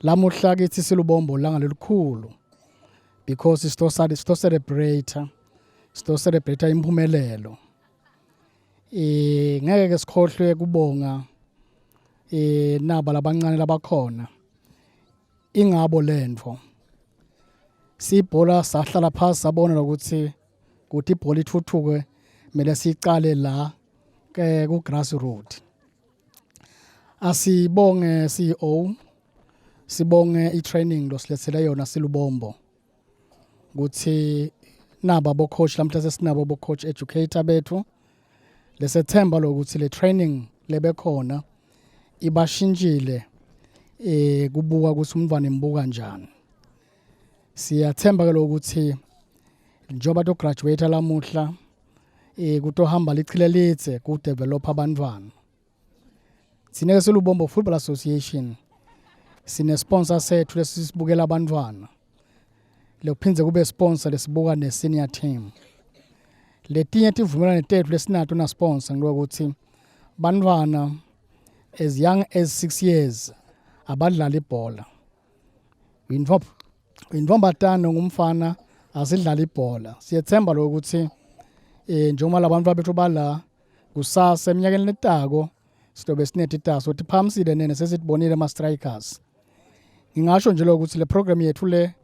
Lamuhla kithi silubombo langa lelikhulu because sto celebrate impumelelo. Ngeke ke sikhohlwe kubonga naba labancane labakhona. Ingabo lento. Sibhola sahlala phansi sabona ukuthi kuthi ibhola ithuthuke mele siqale la ku grassroots. Asibonge CEO, sibonge i-training losilethele yona silubombo. Ukuthi naba bo coach lamhla sesinabo bo coach educator bethu. Lesethemba lokuthi le training lebekhona ibashintshile kubuka ukuthi umntwana imbuka kanjani. Siyathemba ke lokuthi njoba to graduate lamuhla kutohamba lichile lithe ku develop abantwana. Sine silubombo Football Association sine sponsor sethu lesibukela abantwana. Lokuphinze kube sponsor lesibuka ne senior team. Letinye tivumelana tethu lesinato na sponsor ngokuthi bantwana as young as 6 years abadlala ibhola. Intombatana ngumfana asidlala ibhola. Siyethemba lokuthi njengoba labantu bethu bala kusasa eminyakeni letako sizobe sinetitaso ukuthi phamsile nene sesibonile ama strikers. Ngingasho nje lokuthi le program yethu le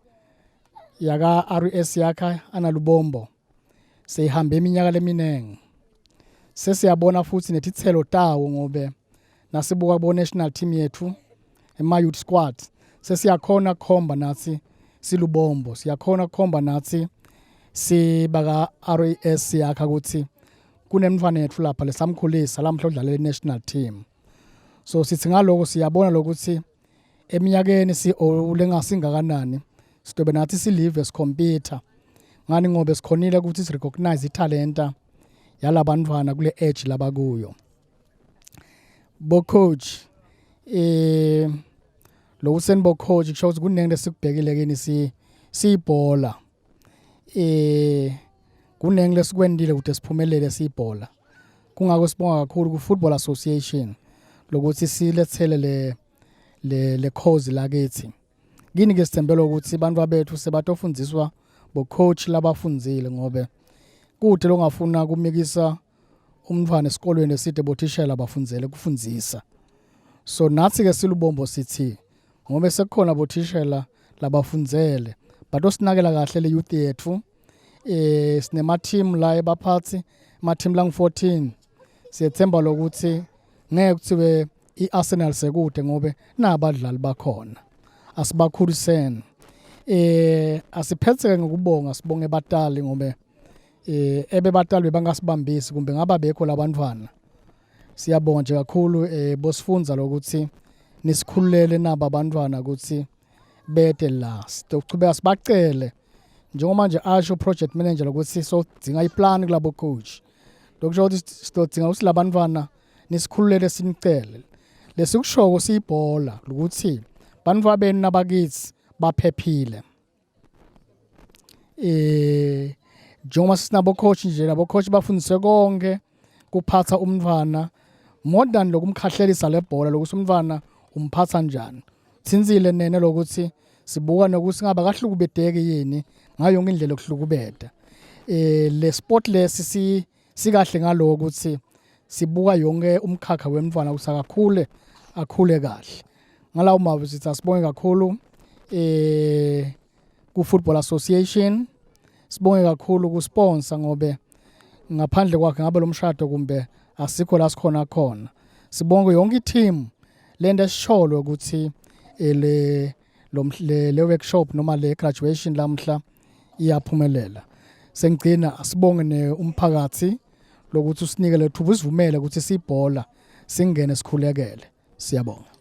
yaka RS yakha analubombo seyihambe iminyaka leminenge. Sesiyabona futhi netithelo tawo ngobe nasibuka bo national team yethu ema youth squad sesiyakhona khomba nathi silubombo, siyakhona khomba nathi sibaka RS yakha ukuthi kunemntwana yethu lapha lesamkhulisa lamhla udlalela national team. So sithi ngaloko siyabona lokuthi eminyakeni lengasingakanani sidobe nathi silive sicomputer ngani ngobe sikhonile ukuthi sirecognize italenta yalabantwana kule age labakuyo. Bo coach lo usenbo coach kusho ukuthi kunenge sikubhekile kini sibhola kunenge lesikwendile ukuthi siphumelele sibhola. Kungako sibonga kakhulu ku Football Association lokuthi silethele le cause la kithi. Kini ke sithembela ukuthi abantu abethu sebatofundiswa bo coach labafundzile ngobe kude longafuna kumikisa umntwana esikolweni eside bothishela abafundzele kufundzisa. So nathi ke silubombo sithi ngoba sekukhona bothishela labafundzele batosinakela kahle le youth yethu. Sinema team la ebaphathi ama team lang 14 siyethemba lokuthi ngeke kuthiwe iArsenal sekude ngobe nabadlali bakhona asibakhulisene. Asiphethe ngokubonga sibonge batali ngobe ebebatali bangasibambisi kumbe ngaba bekho labantwana. Siyabonga nje kakhulu bosifunza lokuthi nisikhululele naba abantwana ukuthi bede la sizochubeka sibacele njengoba manje asho project manager ukuthi sodinga iplan kulabo coach. Lokusho ukuthi sidinga ukuthi labantwana nisikhululele sinicele. Lesikushoko siyibhola ukuthi bantwana benu nabakithi baphephile. Njengoba sinabo coach nje labo coach bafundise konke kuphatha umntwana more than lokumkhahlelisa lebhola lokuthi umntwana umphatha kanjani. Thinzile nene lokuthi sibuka nokuthi ngaba kahlukubedeke yini ngayo yonke indlela okuhlukubeda. Le sport lesi sikahle ngaloko ukuthi sibuka yonke umkhakha wemntwana usakakhule akhule kahle. Ngalawo mavu sithi asibonge kakhulu ku Football Association, sibonge kakhulu ku sponsor ngobe ngaphandle kwakhe ngabe lomshado kumbe asikho la sikhona khona. Sibonge yonke team lento esisholo ukuthi le workshop noma le graduation lamhla iyaphumelela. Sengcina asibonge ne umphakathi lokuthi usinikele thuba usivumele ukuthi sibhola singene sikhulekele. Siyabonga.